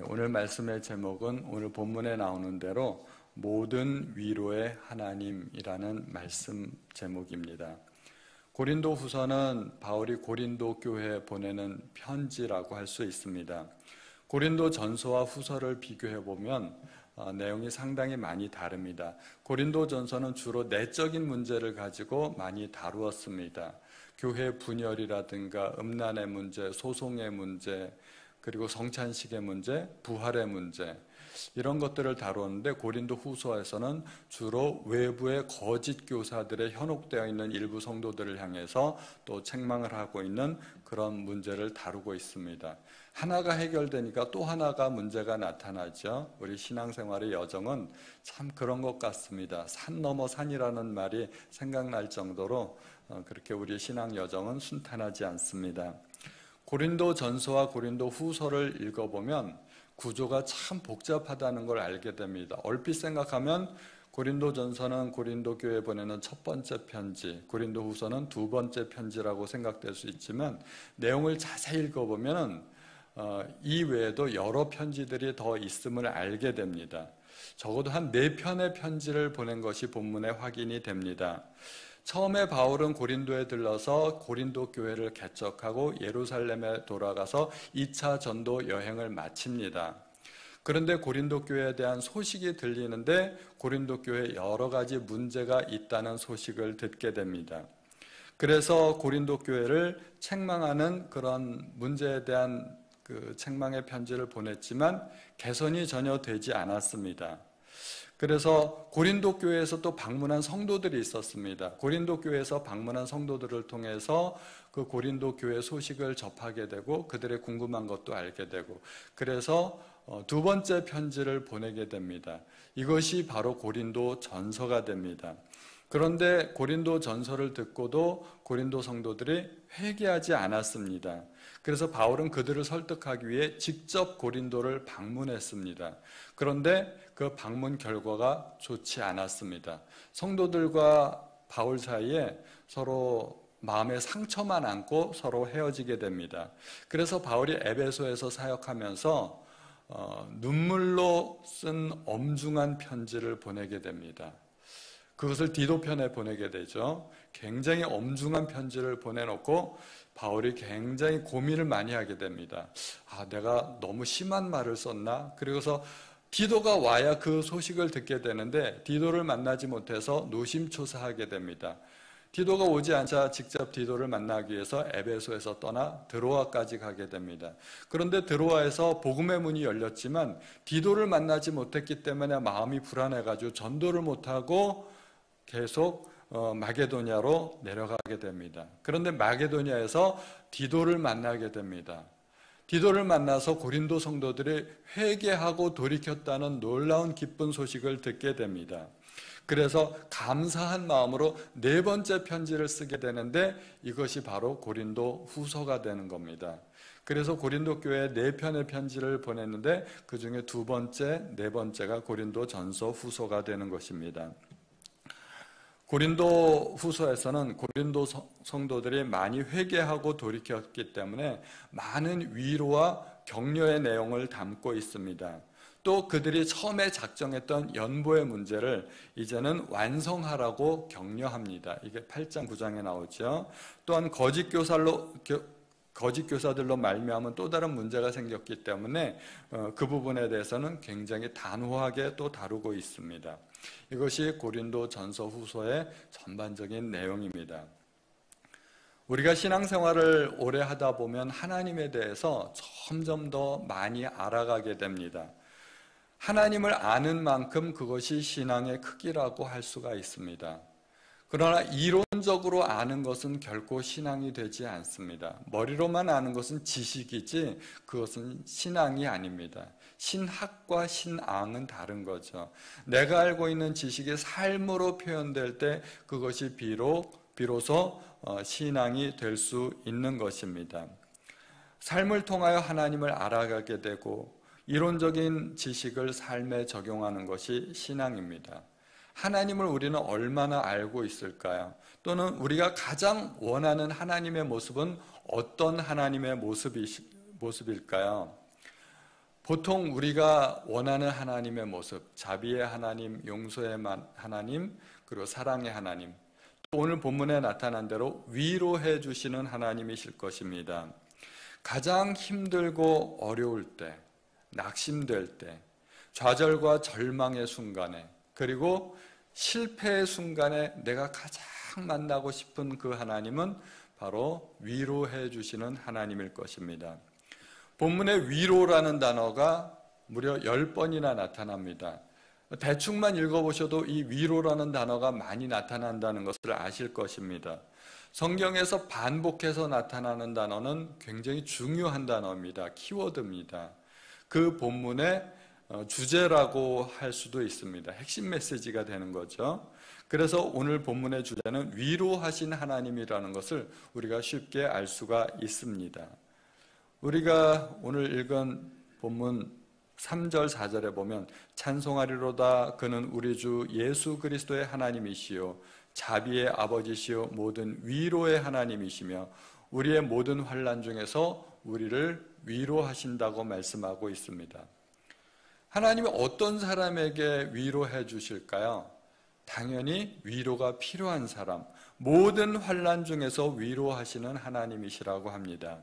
오늘 말씀의 제목은 오늘 본문에 나오는 대로 모든 위로의 하나님이라는 말씀 제목입니다. 고린도 후서는 바울이 고린도 교회에 보내는 편지라고 할 수 있습니다. 고린도 전서와 후서를 비교해 보면 내용이 상당히 많이 다릅니다. 고린도 전서는 주로 내적인 문제를 가지고 많이 다루었습니다. 교회 분열이라든가 음란의 문제, 소송의 문제, 그리고 성찬식의 문제, 부활의 문제, 이런 것들을 다루었는데 고린도 후서에서는 주로 외부의 거짓 교사들의 현혹되어 있는 일부 성도들을 향해서 또 책망을 하고 있는 그런 문제를 다루고 있습니다. 하나가 해결되니까 또 하나가 문제가 나타나죠. 우리 신앙생활의 여정은 참 그런 것 같습니다. 산 넘어 산이라는 말이 생각날 정도로 그렇게 우리 신앙 여정은 순탄하지 않습니다. 고린도 전서와 고린도 후서를 읽어보면 구조가 참 복잡하다는 걸 알게 됩니다. 얼핏 생각하면 고린도 전서는 고린도 교회에 보내는 첫 번째 편지, 고린도 후서는 두 번째 편지라고 생각될 수 있지만 내용을 자세히 읽어보면 이 외에도 여러 편지들이 더 있음을 알게 됩니다. 적어도 한 4편의 편지를 보낸 것이 본문에 확인이 됩니다. 처음에 바울은 고린도에 들러서 고린도 교회를 개척하고 예루살렘에 돌아가서 2차 전도 여행을 마칩니다. 그런데 고린도 교회에 대한 소식이 들리는데 고린도 교회에 여러 가지 문제가 있다는 소식을 듣게 됩니다. 그래서 고린도 교회를 책망하는 그런 문제에 대한 그 책망의 편지를 보냈지만 개선이 전혀 되지 않았습니다. 그래서 고린도 교회에서 또 방문한 성도들이 있었습니다. 고린도 교회에서 방문한 성도들을 통해서 그 고린도 교회 소식을 접하게 되고 그들의 궁금한 것도 알게 되고 그래서 두 번째 편지를 보내게 됩니다. 이것이 바로 고린도 전서가 됩니다. 그런데 고린도 전서를 듣고도 고린도 성도들이 회개하지 않았습니다. 그래서 바울은 그들을 설득하기 위해 직접 고린도를 방문했습니다. 그런데 그 방문 결과가 좋지 않았습니다. 성도들과 바울 사이에 서로 마음의 상처만 안고 서로 헤어지게 됩니다. 그래서 바울이 에베소에서 사역하면서 눈물로 쓴 엄중한 편지를 보내게 됩니다. 그것을 디도편에 보내게 되죠. 굉장히 엄중한 편지를 보내놓고 바울이 굉장히 고민을 많이 하게 됩니다. 내가 너무 심한 말을 썼나? 그리고서 디도가 와야 그 소식을 듣게 되는데 디도를 만나지 못해서 노심초사하게 됩니다. 디도가 오지 않자 직접 디도를 만나기 위해서 에베소에서 떠나 드로아까지 가게 됩니다. 그런데 드로아에서 복음의 문이 열렸지만 디도를 만나지 못했기 때문에 마음이 불안해가지고 전도를 못하고 계속 마게도냐로 내려가게 됩니다. 그런데 마게도냐에서 디도를 만나게 됩니다. 디도를 만나서 고린도 성도들이 회개하고 돌이켰다는 놀라운 기쁜 소식을 듣게 됩니다. 그래서 감사한 마음으로 4번째 편지를 쓰게 되는데 이것이 바로 고린도 후서가 되는 겁니다. 그래서 고린도 교회에 4편의 편지를 보냈는데 그 중에 2번째, 4번째가 고린도 전서 후서가 되는 것입니다. 고린도 후서에서는 고린도 성도들이 많이 회개하고 돌이켰기 때문에 많은 위로와 격려의 내용을 담고 있습니다. 또 그들이 처음에 작정했던 연보의 문제를 이제는 완성하라고 격려합니다. 이게 8장 9장에 나오죠. 또한 거짓 교사들로 말미암은 또 다른 문제가 생겼기 때문에 그 부분에 대해서는 굉장히 단호하게 또 다루고 있습니다. 이것이 고린도 전서 후서의 전반적인 내용입니다. 우리가 신앙생활을 오래 하다 보면 하나님에 대해서 점점 더 많이 알아가게 됩니다. 하나님을 아는 만큼 그것이 신앙의 크기라고 할 수가 있습니다. 그러나 이론적으로 아는 것은 결코 신앙이 되지 않습니다. 머리로만 아는 것은 지식이지 그것은 신앙이 아닙니다. 신학과 신앙은 다른 거죠. 내가 알고 있는 지식이 삶으로 표현될 때 그것이 비로소 신앙이 될 수 있는 것입니다. 삶을 통하여 하나님을 알아가게 되고 이론적인 지식을 삶에 적용하는 것이 신앙입니다. 하나님을 우리는 얼마나 알고 있을까요? 또는 우리가 가장 원하는 하나님의 모습은 어떤 하나님의 모습일까요? 보통 우리가 원하는 하나님의 모습, 자비의 하나님, 용서의 하나님, 그리고 사랑의 하나님, 또 오늘 본문에 나타난 대로 위로해 주시는 하나님이실 것입니다. 가장 힘들고 어려울 때, 낙심될 때, 좌절과 절망의 순간에, 그리고 실패의 순간에 내가 가장 만나고 싶은 그 하나님은 바로 위로해 주시는 하나님일 것입니다. 본문에 위로라는 단어가 무려 10번이나 나타납니다. 대충만 읽어보셔도 이 위로라는 단어가 많이 나타난다는 것을 아실 것입니다. 성경에서 반복해서 나타나는 단어는 굉장히 중요한 단어입니다. 키워드입니다. 그 본문의 주제라고 할 수도 있습니다. 핵심 메시지가 되는 거죠. 그래서 오늘 본문의 주제는 위로하신 하나님이라는 것을 우리가 쉽게 알 수가 있습니다. 우리가 오늘 읽은 본문 3절 4절에 보면 찬송하리로다 그는 우리 주 예수 그리스도의 하나님이시요 자비의 아버지시요 모든 위로의 하나님이시며 우리의 모든 환난 중에서 우리를 위로하신다고 말씀하고 있습니다. 하나님이 어떤 사람에게 위로해 주실까요? 당연히 위로가 필요한 사람, 모든 환난 중에서 위로하시는 하나님이시라고 합니다.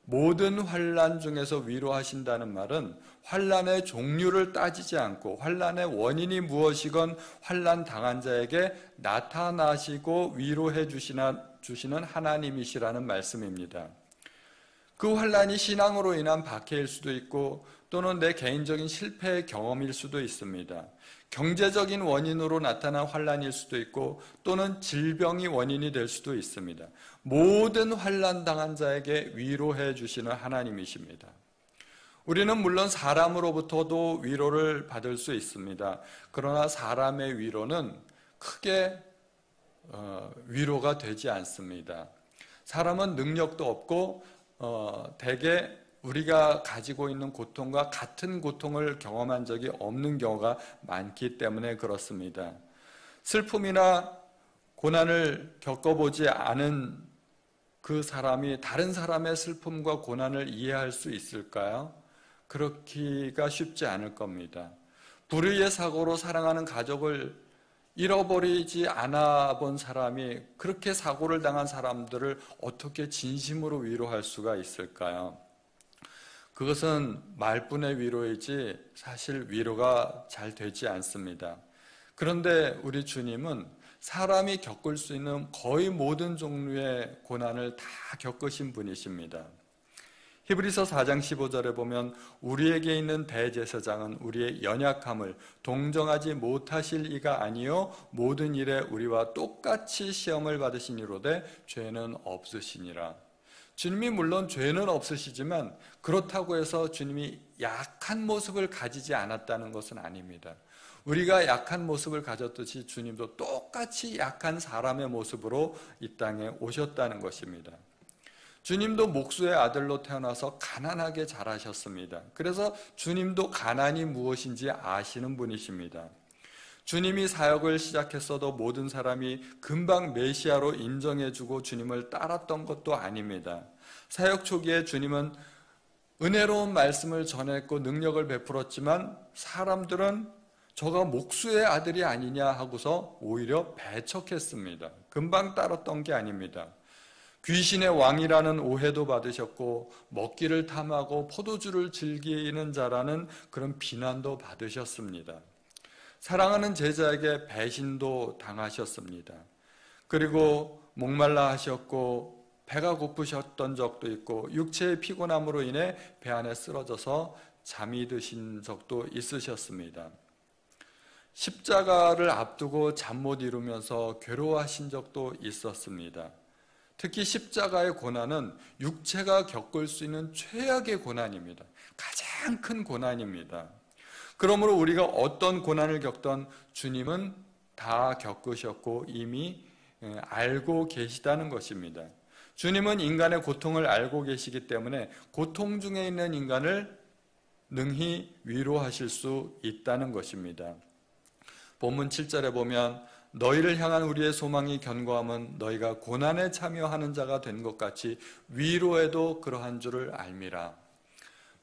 모든 환난 중에서 위로하신다는 말은 환난의 종류를 따지지 않고 환난의 원인이 무엇이건 환난 당한 자에게 나타나시고 위로해 주시는 하나님이시라는 말씀입니다. 그 환난이 신앙으로 인한 박해일 수도 있고 또는 내 개인적인 실패의 경험일 수도 있습니다. 경제적인 원인으로 나타난 환난일 수도 있고 또는 질병이 원인이 될 수도 있습니다. 모든 환난 당한 자에게 위로해 주시는 하나님이십니다. 우리는 물론 사람으로부터도 위로를 받을 수 있습니다. 그러나 사람의 위로는 크게 위로가 되지 않습니다. 사람은 능력도 없고 대개 우리가 가지고 있는 고통과 같은 고통을 경험한 적이 없는 경우가 많기 때문에 그렇습니다. 슬픔이나 고난을 겪어보지 않은 그 사람이 다른 사람의 슬픔과 고난을 이해할 수 있을까요? 그렇기가 쉽지 않을 겁니다. 불의의 사고로 사랑하는 가족을 잃어버리지 않아 본 사람이 그렇게 사고를 당한 사람들을 어떻게 진심으로 위로할 수가 있을까요? 그것은 말뿐의 위로이지 사실 위로가 잘 되지 않습니다. 그런데 우리 주님은 사람이 겪을 수 있는 거의 모든 종류의 고난을 다 겪으신 분이십니다. 히브리서 4장 15절에 보면 우리에게 있는 대제사장은 우리의 연약함을 동정하지 못하실 이가 아니요 모든 일에 우리와 똑같이 시험을 받으시니로되 죄는 없으시니라. 주님이 물론 죄는 없으시지만 그렇다고 해서 주님이 약한 모습을 가지지 않았다는 것은 아닙니다. 우리가 약한 모습을 가졌듯이 주님도 똑같이 약한 사람의 모습으로 이 땅에 오셨다는 것입니다. 주님도 목수의 아들로 태어나서 가난하게 자라셨습니다. 그래서 주님도 가난이 무엇인지 아시는 분이십니다. 주님이 사역을 시작했어도 모든 사람이 금방 메시아로 인정해주고 주님을 따랐던 것도 아닙니다. 사역 초기에 주님은 은혜로운 말씀을 전했고 능력을 베풀었지만 사람들은 저가 목수의 아들이 아니냐 하고서 오히려 배척했습니다. 금방 따랐던 게 아닙니다. 귀신의 왕이라는 오해도 받으셨고 먹기를 탐하고 포도주를 즐기는 자라는 그런 비난도 받으셨습니다. 사랑하는 제자에게 배신도 당하셨습니다. 그리고 목말라 하셨고 배가 고프셨던 적도 있고 육체의 피곤함으로 인해 배 안에 쓰러져서 잠이 드신 적도 있으셨습니다. 십자가를 앞두고 잠 못 이루면서 괴로워하신 적도 있었습니다. 특히 십자가의 고난은 육체가 겪을 수 있는 최악의 고난입니다. 가장 큰 고난입니다. 그러므로 우리가 어떤 고난을 겪던 주님은 다 겪으셨고 이미 알고 계시다는 것입니다. 주님은 인간의 고통을 알고 계시기 때문에 고통 중에 있는 인간을 능히 위로하실 수 있다는 것입니다. 본문 7절에 보면 너희를 향한 우리의 소망이 견고함은 너희가 고난에 참여하는 자가 된 것 같이 위로에도 그러한 줄을 알미라.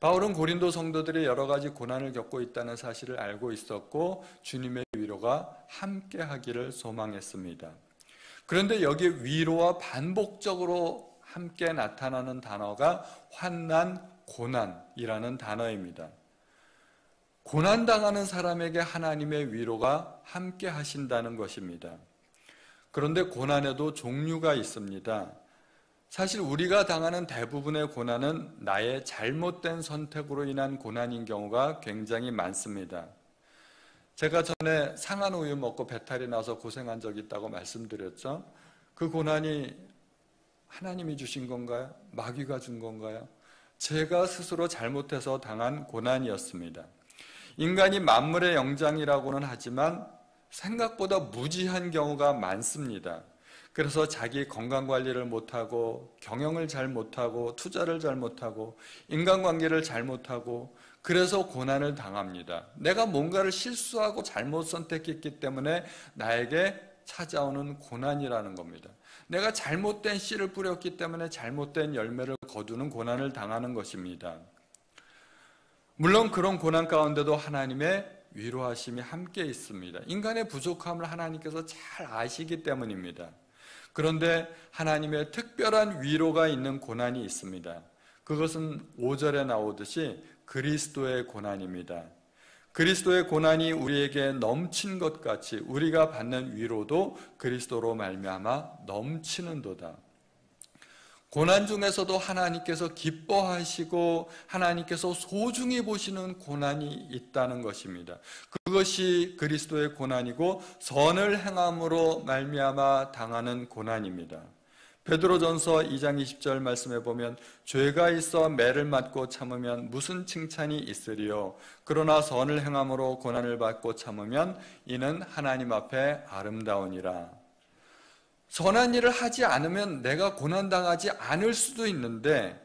바울은 고린도 성도들이 여러 가지 고난을 겪고 있다는 사실을 알고 있었고 주님의 위로가 함께 하기를 소망했습니다. 그런데 여기 위로와 반복적으로 함께 나타나는 단어가 환난, 고난이라는 단어입니다. 고난당하는 사람에게 하나님의 위로가 함께 하신다는 것입니다. 그런데 고난에도 종류가 있습니다. 사실 우리가 당하는 대부분의 고난은 나의 잘못된 선택으로 인한 고난인 경우가 굉장히 많습니다. 제가 전에 상한우유 먹고 배탈이 나서 고생한 적이 있다고 말씀드렸죠. 그 고난이 하나님이 주신 건가요? 마귀가 준 건가요? 제가 스스로 잘못해서 당한 고난이었습니다. 인간이 만물의 영장이라고는 하지만 생각보다 무지한 경우가 많습니다. 그래서 자기 건강관리를 못하고 경영을 잘 못하고 투자를 잘 못하고 인간관계를 잘 못하고 그래서 고난을 당합니다. 내가 뭔가를 실수하고 잘못 선택했기 때문에 나에게 찾아오는 고난이라는 겁니다. 내가 잘못된 씨를 뿌렸기 때문에 잘못된 열매를 거두는 고난을 당하는 것입니다. 물론 그런 고난 가운데도 하나님의 위로하심이 함께 있습니다. 인간의 부족함을 하나님께서 잘 아시기 때문입니다. 그런데 하나님의 특별한 위로가 있는 고난이 있습니다. 그것은 5절에 나오듯이 그리스도의 고난입니다. 그리스도의 고난이 우리에게 넘친 것 같이 우리가 받는 위로도 그리스도로 말미암아 넘치는도다. 고난 중에서도 하나님께서 기뻐하시고 하나님께서 소중히 보시는 고난이 있다는 것입니다. 그것이 그리스도의 고난이고 선을 행함으로 말미암아 당하는 고난입니다. 베드로전서 2장 20절 말씀에 보면 죄가 있어 매를 맞고 참으면 무슨 칭찬이 있으리요. 그러나 선을 행함으로 고난을 받고 참으면 이는 하나님 앞에 아름다우니라. 선한 일을 하지 않으면 내가 고난당하지 않을 수도 있는데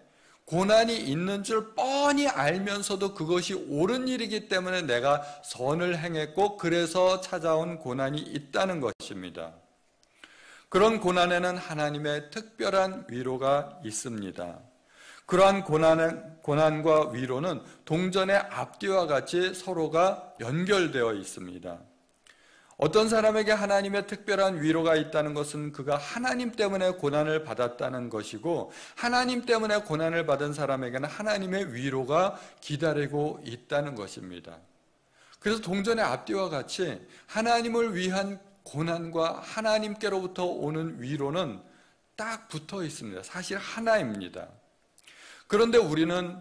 고난이 있는 줄 뻔히 알면서도 그것이 옳은 일이기 때문에 내가 선을 행했고 그래서 찾아온 고난이 있다는 것입니다. 그런 고난에는 하나님의 특별한 위로가 있습니다. 그러한 고난과 위로는 동전의 앞뒤와 같이 서로가 연결되어 있습니다. 어떤 사람에게 하나님의 특별한 위로가 있다는 것은 그가 하나님 때문에 고난을 받았다는 것이고 하나님 때문에 고난을 받은 사람에게는 하나님의 위로가 기다리고 있다는 것입니다. 그래서 동전의 앞뒤와 같이 하나님을 위한 고난과 하나님께로부터 오는 위로는 딱 붙어 있습니다. 사실 하나입니다. 그런데 우리는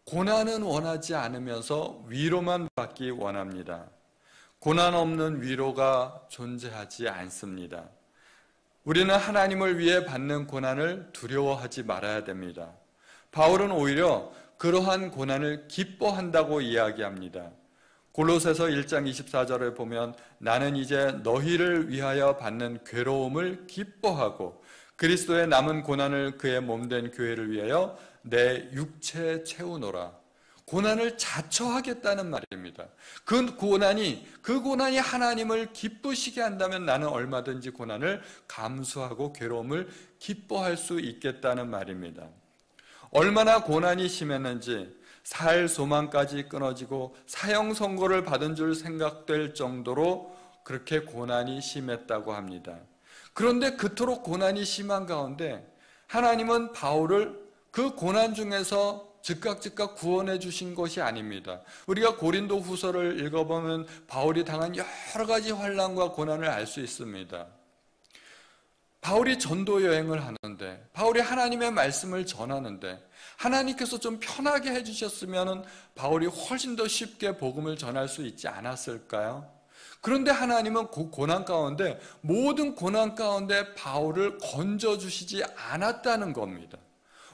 고난은 원하지 않으면서 위로만 받기 원합니다. 고난 없는 위로가 존재하지 않습니다. 우리는 하나님을 위해 받는 고난을 두려워하지 말아야 됩니다. 바울은 오히려 그러한 고난을 기뻐한다고 이야기합니다. 골로새서 1장 24절에 보면 나는 이제 너희를 위하여 받는 괴로움을 기뻐하고 그리스도의 남은 고난을 그의 몸된 교회를 위하여 내 육체에 채우노라. 고난을 자처하겠다는 말입니다. 그 고난이 하나님을 기쁘시게 한다면 나는 얼마든지 고난을 감수하고 괴로움을 기뻐할 수 있겠다는 말입니다. 얼마나 고난이 심했는지 살 소망까지 끊어지고 사형 선고를 받은 줄 생각될 정도로 그렇게 고난이 심했다고 합니다. 그런데 그토록 고난이 심한 가운데 하나님은 바울을 그 고난 중에서 즉각 구원해 주신 것이 아닙니다. 우리가 고린도 후서를 읽어보면 바울이 당한 여러 가지 환난과 고난을 알 수 있습니다. 바울이 전도 여행을 하는데 바울이 하나님의 말씀을 전하는데 하나님께서 좀 편하게 해주셨으면 바울이 훨씬 더 쉽게 복음을 전할 수 있지 않았을까요? 그런데 하나님은 그 고난 가운데 모든 고난 가운데 바울을 건져주시지 않았다는 겁니다.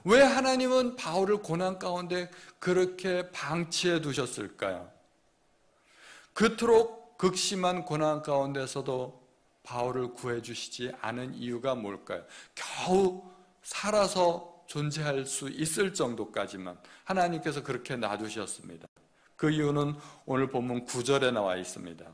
왜 하나님은 바울을 고난 가운데 그렇게 방치해 두셨을까요? 그토록 극심한 고난 가운데서도 바울을 구해주시지 않은 이유가 뭘까요? 겨우 살아서 존재할 수 있을 정도까지만 하나님께서 그렇게 놔두셨습니다. 그 이유는 오늘 본문 9절에 나와 있습니다.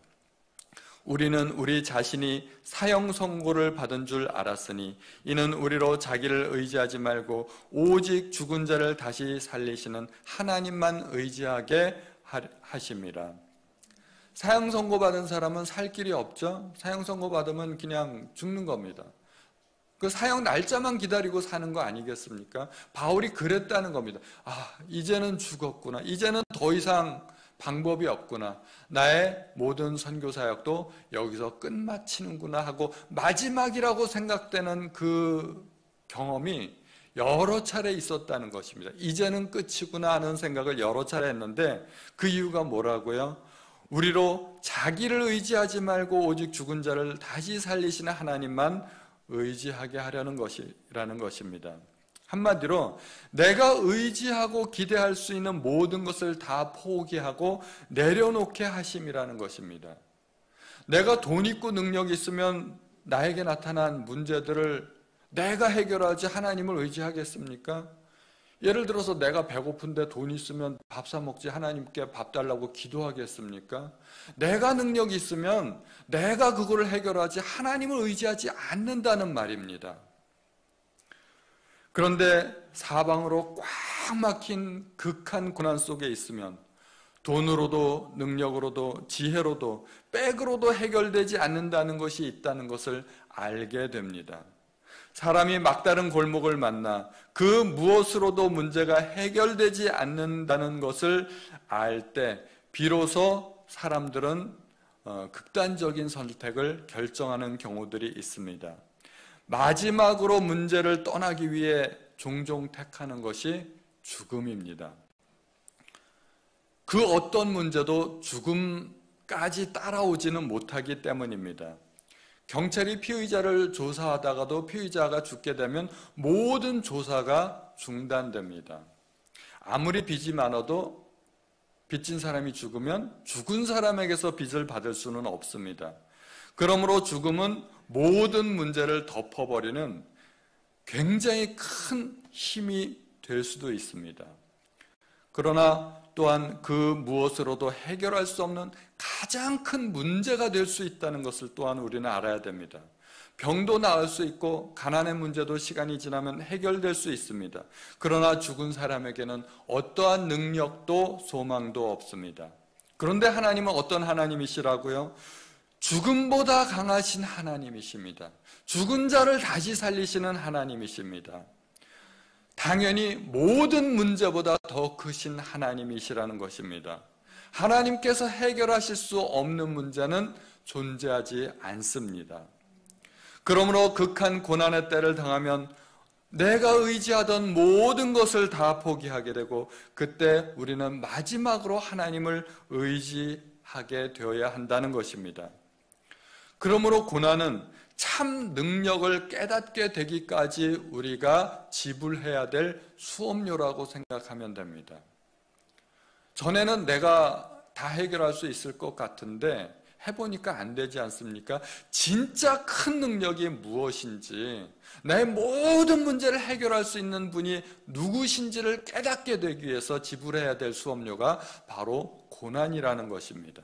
우리는 우리 자신이 사형 선고를 받은 줄 알았으니 이는 우리로 자기를 의지하지 말고 오직 죽은 자를 다시 살리시는 하나님만 의지하게 하심이라. 사형 선고 받은 사람은 살 길이 없죠. 사형 선고 받으면 그냥 죽는 겁니다. 그 사형 날짜만 기다리고 사는 거 아니겠습니까? 바울이 그랬다는 겁니다. 이제는 죽었구나. 이제는 더 이상 방법이 없구나. 나의 모든 선교 사역도 여기서 끝마치는구나 하고 마지막이라고 생각되는 그 경험이 여러 차례 있었다는 것입니다. 이제는 끝이구나 하는 생각을 여러 차례 했는데 그 이유가 뭐라고요? 우리로 자기를 의지하지 말고 오직 죽은 자를 다시 살리시는 하나님만 의지하게 하려는 것이라는 것입니다. 한마디로 내가 의지하고 기대할 수 있는 모든 것을 다 포기하고 내려놓게 하심이라는 것입니다. 내가 돈 있고 능력이 있으면 나에게 나타난 문제들을 내가 해결하지 하나님을 의지하겠습니까? 예를 들어서 내가 배고픈데 돈 있으면 밥 사 먹지 하나님께 밥 달라고 기도하겠습니까? 내가 능력이 있으면 내가 그거를 해결하지 하나님을 의지하지 않는다는 말입니다. 그런데 사방으로 꽉 막힌 극한 고난 속에 있으면 돈으로도 능력으로도 지혜로도 백으로도 해결되지 않는다는 것이 있다는 것을 알게 됩니다. 사람이 막다른 골목을 만나 그 무엇으로도 문제가 해결되지 않는다는 것을 알 때 비로소 사람들은 극단적인 선택을 결정하는 경우들이 있습니다. 마지막으로 문제를 떠나기 위해 종종 택하는 것이 죽음입니다. 그 어떤 문제도 죽음까지 따라오지는 못하기 때문입니다. 경찰이 피의자를 조사하다가도 피의자가 죽게 되면 모든 조사가 중단됩니다. 아무리 빚이 많아도 빚진 사람이 죽으면 죽은 사람에게서 빚을 받을 수는 없습니다. 그러므로 죽음은 모든 문제를 덮어버리는 굉장히 큰 힘이 될 수도 있습니다. 그러나 또한 그 무엇으로도 해결할 수 없는 가장 큰 문제가 될 수 있다는 것을 또한 우리는 알아야 됩니다. 병도 나을 수 있고 가난의 문제도 시간이 지나면 해결될 수 있습니다. 그러나 죽은 사람에게는 어떠한 능력도 소망도 없습니다. 그런데 하나님은 어떤 하나님이시라고요? 죽음보다 강하신 하나님이십니다. 죽은 자를 다시 살리시는 하나님이십니다. 당연히 모든 문제보다 더 크신 하나님이시라는 것입니다. 하나님께서 해결하실 수 없는 문제는 존재하지 않습니다. 그러므로 극한 고난의 때를 당하면 내가 의지하던 모든 것을 다 포기하게 되고 그때 우리는 마지막으로 하나님을 의지하게 되어야 한다는 것입니다. 그러므로 고난은 참 능력을 깨닫게 되기까지 우리가 지불해야 될 수업료라고 생각하면 됩니다. 전에는 내가 다 해결할 수 있을 것 같은데 해보니까 안 되지 않습니까? 진짜 큰 능력이 무엇인지, 내 모든 문제를 해결할 수 있는 분이 누구신지를 깨닫게 되기 위해서 지불해야 될 수업료가 바로 고난이라는 것입니다.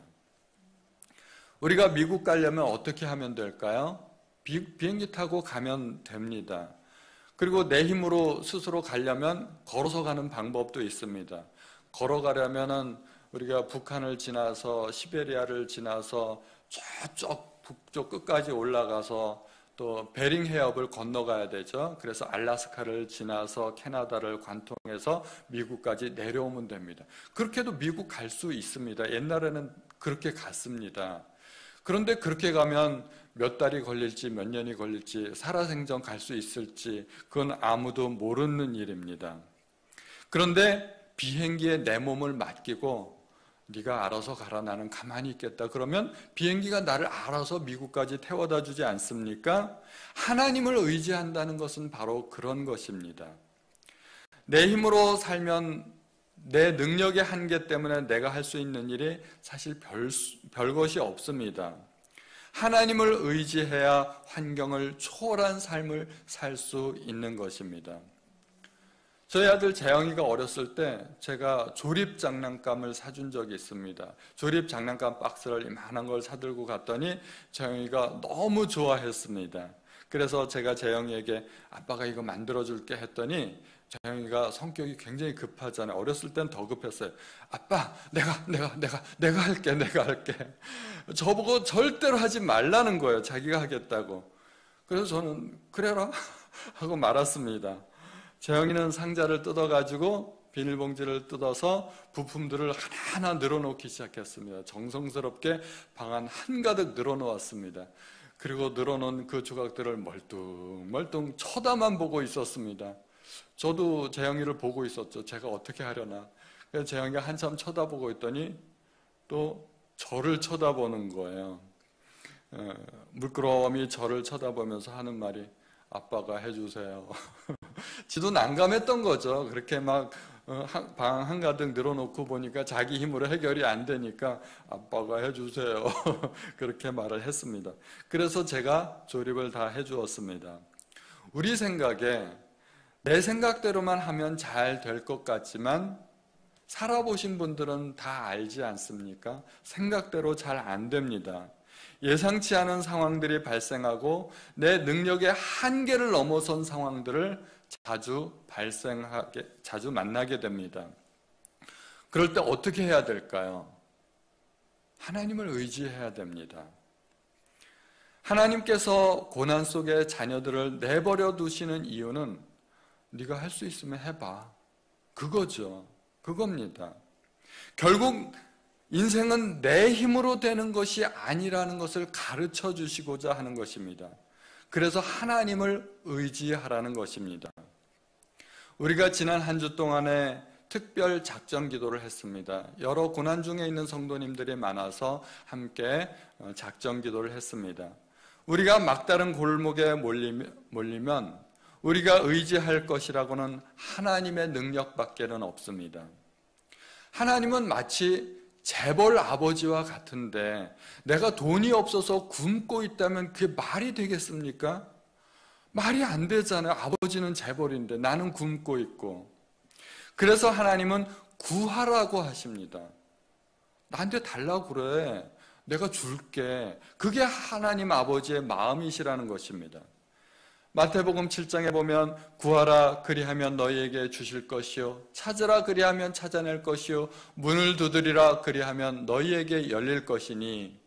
우리가 미국 가려면 어떻게 하면 될까요? 비행기 타고 가면 됩니다. 그리고 내 힘으로 스스로 가려면 걸어서 가는 방법도 있습니다. 걸어가려면은 우리가 북한을 지나서 시베리아를 지나서 저쪽 북쪽 끝까지 올라가서 또 베링 해협을 건너가야 되죠. 그래서 알래스카를 지나서 캐나다를 관통해서 미국까지 내려오면 됩니다. 그렇게 해도 미국 갈 수 있습니다. 옛날에는 그렇게 갔습니다. 그런데 그렇게 가면 몇 달이 걸릴지 몇 년이 걸릴지 살아생전 갈 수 있을지 그건 아무도 모르는 일입니다. 그런데 비행기에 내 몸을 맡기고 네가 알아서 가라, 나는 가만히 있겠다. 그러면 비행기가 나를 알아서 미국까지 태워다 주지 않습니까? 하나님을 의지한다는 것은 바로 그런 것입니다. 내 힘으로 살면 내 능력의 한계 때문에 내가 할 수 있는 일이 사실 별것이 없습니다. 하나님을 의지해야 환경을 초월한 삶을 살 수 있는 것입니다. 저희 아들 재영이가 어렸을 때 제가 조립 장난감을 사준 적이 있습니다. 조립 장난감 박스를 이만한 걸 사들고 갔더니 재영이가 너무 좋아했습니다. 그래서 제가 재영이에게 아빠가 이거 만들어줄게 했더니 재영이가 성격이 굉장히 급하잖아요. 어렸을 땐 더 급했어요. 아빠, 내가 할게. 저보고 절대로 하지 말라는 거예요. 자기가 하겠다고. 그래서 저는 그래라 하고 말았습니다. 재영이는 상자를 뜯어가지고 비닐봉지를 뜯어서 부품들을 하나하나 늘어놓기 시작했습니다. 정성스럽게 방 안 한가득 늘어놓았습니다. 그리고 늘어놓은 그 조각들을 멀뚱멀뚱 쳐다만 보고 있었습니다. 저도 재영이를 보고 있었죠. 제가 어떻게 하려나. 그래서 재영이가 한참 쳐다보고 있더니 또 저를 쳐다보는 거예요. 물끄러미 저를 쳐다보면서 하는 말이 아빠가 해주세요. 지도 난감했던 거죠. 그렇게 막 방 한가득 늘어놓고 보니까 자기 힘으로 해결이 안 되니까 아빠가 해주세요. 그렇게 말을 했습니다. 그래서 제가 조립을 다 해주었습니다. 우리 생각에 내 생각대로만 하면 잘 될 것 같지만 살아보신 분들은 다 알지 않습니까? 생각대로 잘 안 됩니다. 예상치 않은 상황들이 발생하고 내 능력의 한계를 넘어선 상황들을 자주 만나게 됩니다. 그럴 때 어떻게 해야 될까요? 하나님을 의지해야 됩니다. 하나님께서 고난 속에 자녀들을 내버려 두시는 이유는 네가 할 수 있으면 해봐. 그겁니다. 결국 인생은 내 힘으로 되는 것이 아니라는 것을 가르쳐 주시고자 하는 것입니다. 그래서 하나님을 의지하라는 것입니다. 우리가 지난 한 주 동안에 특별 작전 기도를 했습니다. 여러 고난 중에 있는 성도님들이 많아서 함께 작전 기도를 했습니다. 우리가 막다른 골목에 몰리면 우리가 의지할 것이라고는 하나님의 능력밖에는 없습니다. 하나님은 마치 재벌 아버지와 같은데 내가 돈이 없어서 굶고 있다면 그게 말이 되겠습니까? 말이 안 되잖아요. 아버지는 재벌인데 나는 굶고 있고. 그래서 하나님은 구하라고 하십니다. 나한테 달라고 그래. 내가 줄게. 그게 하나님 아버지의 마음이시라는 것입니다. 마태복음 7장에 보면 구하라 그리하면 너희에게 주실 것이요 찾으라 그리하면 찾아낼 것이요 문을 두드리라 그리하면 너희에게 열릴 것이니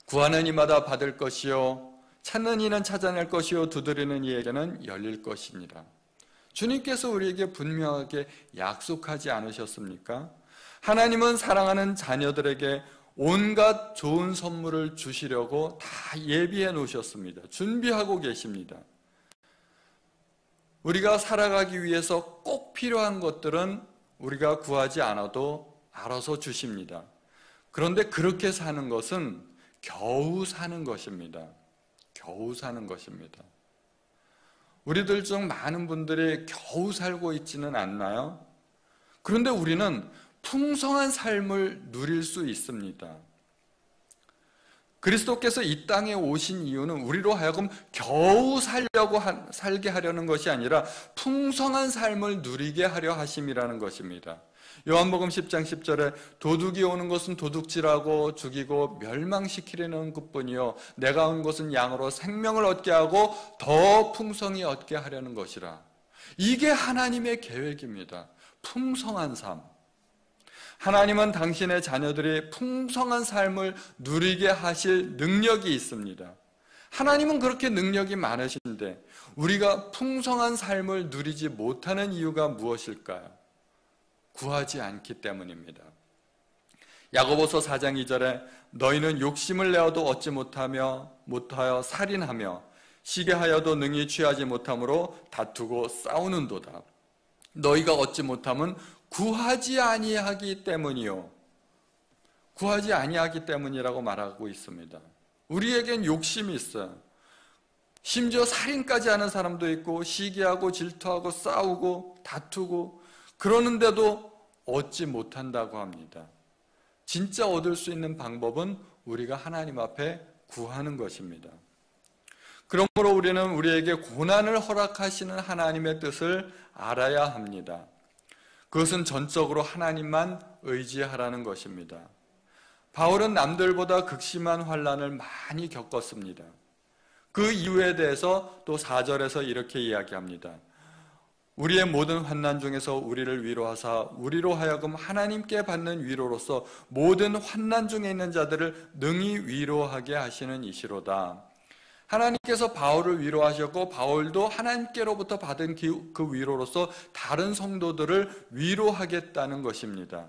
구하는 이마다 받을 것이요 찾는 이는 찾아낼 것이요 두드리는 이에게는 열릴 것이니라. 주님께서 우리에게 분명하게 약속하지 않으셨습니까? 하나님은 사랑하는 자녀들에게 온갖 좋은 선물을 주시려고 다 예비해 놓으셨습니다. 준비하고 계십니다. 우리가 살아가기 위해서 꼭 필요한 것들은 우리가 구하지 않아도 알아서 주십니다. 그런데 그렇게 사는 것은 겨우 사는 것입니다. 겨우 사는 것입니다. 우리들 중 많은 분들이 겨우 살고 있지는 않나요? 그런데 우리는 풍성한 삶을 누릴 수 있습니다. 그리스도께서 이 땅에 오신 이유는 우리로 하여금 겨우 살게 하려는 것이 아니라 풍성한 삶을 누리게 하려 하심이라는 것입니다. 요한복음 10장 10절에 도둑이 오는 것은 도둑질하고 죽이고 멸망시키려는 것뿐이요 내가 온 것은 양으로 생명을 얻게 하고 더 풍성히 얻게 하려는 것이라. 이게 하나님의 계획입니다. 풍성한 삶. 하나님은 당신의 자녀들이 풍성한 삶을 누리게 하실 능력이 있습니다. 하나님은 그렇게 능력이 많으신데 우리가 풍성한 삶을 누리지 못하는 이유가 무엇일까요? 구하지 않기 때문입니다. 야고보서 4장 2절에 너희는 욕심을 내어도 얻지 못하여 살인하며 시기하여도 능히 취하지 못함으로 다투고 싸우는도다. 너희가 얻지 못함은 구하지 아니하기 때문이요. 구하지 아니하기 때문이라고 말하고 있습니다. 우리에겐 욕심이 있어요. 심지어 살인까지 하는 사람도 있고 시기하고 질투하고 싸우고 다투고 그러는데도 얻지 못한다고 합니다. 진짜 얻을 수 있는 방법은 우리가 하나님 앞에 구하는 것입니다. 그러므로 우리는 우리에게 고난을 허락하시는 하나님의 뜻을 알아야 합니다. 그것은 전적으로 하나님만 의지하라는 것입니다. 바울은 남들보다 극심한 환난을 많이 겪었습니다. 그 이유에 대해서 또 4절에서 이렇게 이야기합니다. 우리의 모든 환난 중에서 우리를 위로하사 우리로 하여금 하나님께 받는 위로로서 모든 환난 중에 있는 자들을 능히 위로하게 하시는 이시로다. 하나님께서 바울을 위로하셨고 바울도 하나님께로부터 받은 그 위로로서 다른 성도들을 위로하겠다는 것입니다.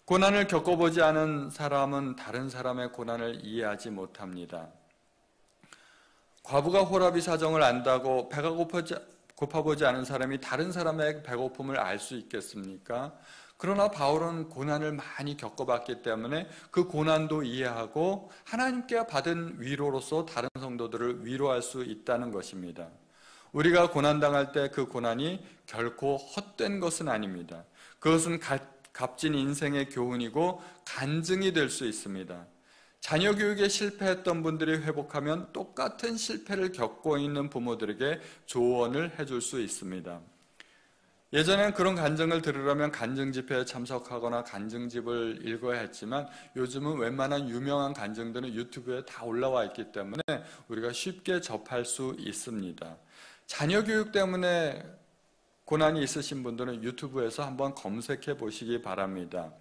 고난을 겪어보지 않은 사람은 다른 사람의 고난을 이해하지 못합니다. 과부가 호라비 사정을 안다고 배가 고파보지 않은 사람이 다른 사람의 배고픔을 알 수 있겠습니까? 그러나 바울은 고난을 많이 겪어봤기 때문에 그 고난도 이해하고 하나님께 받은 위로로서 다른 성도들을 위로할 수 있다는 것입니다. 우리가 고난당할 때 그 고난이 결코 헛된 것은 아닙니다. 그것은 값진 인생의 교훈이고 간증이 될 수 있습니다. 자녀 교육에 실패했던 분들이 회복하면 똑같은 실패를 겪고 있는 부모들에게 조언을 해줄 수 있습니다. 예전엔 그런 간증을 들으려면 간증 집회에 참석하거나 간증집을 읽어야 했지만 요즘은 웬만한 유명한 간증들은 유튜브에 다 올라와 있기 때문에 우리가 쉽게 접할 수 있습니다. 자녀 교육 때문에 고난이 있으신 분들은 유튜브에서 한번 검색해 보시기 바랍니다.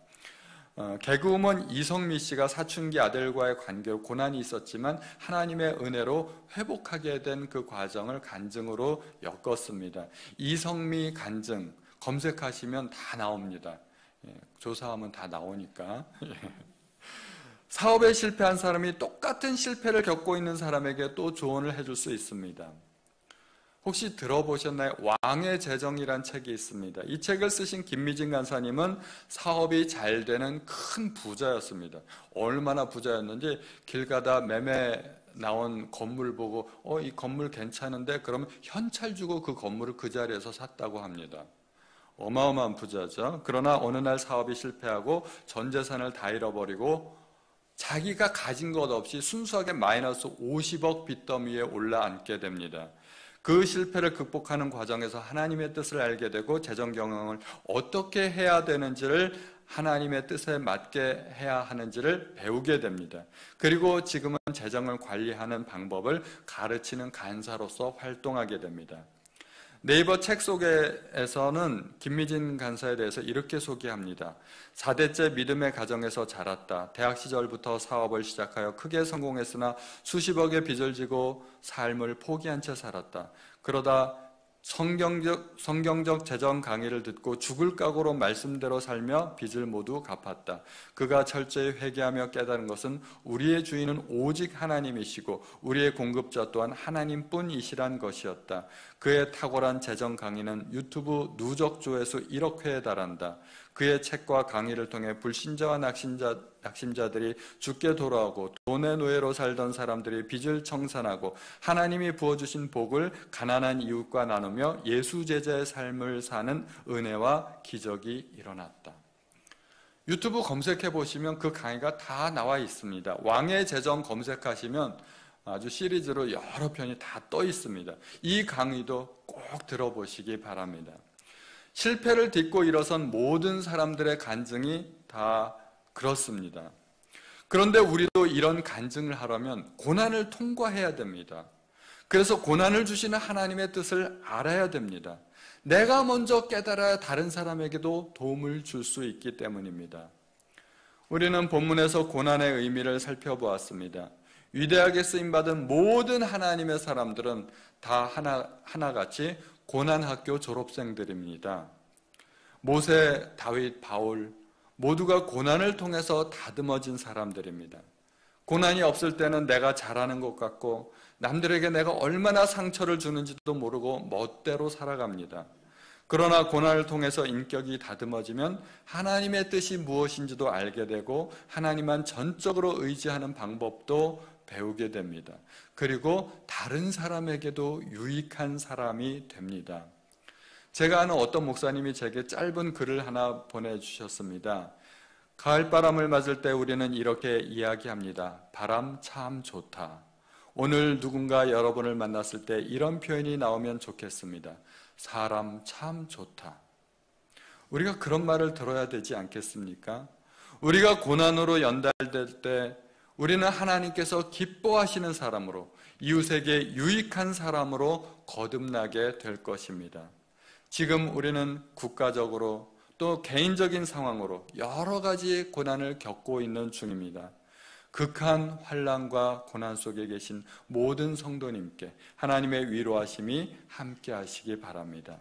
개그우먼 이성미 씨가 사춘기 아들과의 관계로 고난이 있었지만 하나님의 은혜로 회복하게 된 그 과정을 간증으로 엮었습니다. 이성미 간증 검색하시면 다 나옵니다. 조사하면 다 나오니까. 사업에 실패한 사람이 똑같은 실패를 겪고 있는 사람에게 또 조언을 해줄 수 있습니다. 혹시 들어보셨나요? 왕의 재정이란 책이 있습니다. 이 책을 쓰신 김미진 간사님은 사업이 잘 되는 큰 부자였습니다. 얼마나 부자였는지 길 가다 매매 나온 건물 보고 이 건물 괜찮은데 그러면 현찰 주고 그 건물을 그 자리에서 샀다고 합니다. 어마어마한 부자죠. 그러나 어느 날 사업이 실패하고 전 재산을 다 잃어버리고 자기가 가진 것 없이 순수하게 마이너스 50억 빚더미에 올라앉게 됩니다. 그 실패를 극복하는 과정에서 하나님의 뜻을 알게 되고 재정 경영을 어떻게 해야 되는지를 하나님의 뜻에 맞게 해야 하는지를 배우게 됩니다. 그리고 지금은 재정을 관리하는 방법을 가르치는 간사로서 활동하게 됩니다. 네이버 책 소개에서는 김미진 간사에 대해서 이렇게 소개합니다. 4대째 믿음의 가정에서 자랐다. 대학 시절부터 사업을 시작하여 크게 성공했으나 수십억의 빚을 지고 삶을 포기한 채 살았다. 그러다 성경적 재정 강의를 듣고 죽을 각오로 말씀대로 살며 빚을 모두 갚았다. 그가 철저히 회개하며 깨달은 것은 우리의 주인은 오직 하나님이시고 우리의 공급자 또한 하나님뿐이시란 것이었다. 그의 탁월한 재정 강의는 유튜브 누적 조회수 1억 회에 달한다. 그의 책과 강의를 통해 불신자와 낙심자들이 죽게 돌아오고 돈의 노예로 살던 사람들이 빚을 청산하고 하나님이 부어주신 복을 가난한 이웃과 나누며 예수 제자의 삶을 사는 은혜와 기적이 일어났다. 유튜브 검색해 보시면 그 강의가 다 나와 있습니다. 왕의 재정 검색하시면 아주 시리즈로 여러 편이 다 떠 있습니다. 이 강의도 꼭 들어보시기 바랍니다. 실패를 딛고 일어선 모든 사람들의 간증이 다 그렇습니다. 그런데 우리도 이런 간증을 하려면 고난을 통과해야 됩니다. 그래서 고난을 주시는 하나님의 뜻을 알아야 됩니다. 내가 먼저 깨달아야 다른 사람에게도 도움을 줄 수 있기 때문입니다. 우리는 본문에서 고난의 의미를 살펴보았습니다. 위대하게 쓰임받은 모든 하나님의 사람들은 다 하나같이 고난학교 졸업생들입니다. 모세, 다윗, 바울 모두가 고난을 통해서 다듬어진 사람들입니다. 고난이 없을 때는 내가 잘하는 것 같고 남들에게 내가 얼마나 상처를 주는지도 모르고 멋대로 살아갑니다. 그러나 고난을 통해서 인격이 다듬어지면 하나님의 뜻이 무엇인지도 알게 되고 하나님만 전적으로 의지하는 방법도 배우게 됩니다. 그리고 다른 사람에게도 유익한 사람이 됩니다. 제가 아는 어떤 목사님이 제게 짧은 글을 하나 보내주셨습니다. 가을바람을 맞을 때 우리는 이렇게 이야기합니다. 바람 참 좋다. 오늘 누군가 여러분을 만났을 때 이런 표현이 나오면 좋겠습니다. 사람 참 좋다. 우리가 그런 말을 들어야 되지 않겠습니까? 우리가 고난으로 연달될 때 우리는 하나님께서 기뻐하시는 사람으로, 이웃에게 유익한 사람으로 거듭나게 될 것입니다. 지금 우리는 국가적으로 또 개인적인 상황으로 여러 가지 고난을 겪고 있는 중입니다. 극한 환난과 고난 속에 계신 모든 성도님께 하나님의 위로하심이 함께 하시기 바랍니다.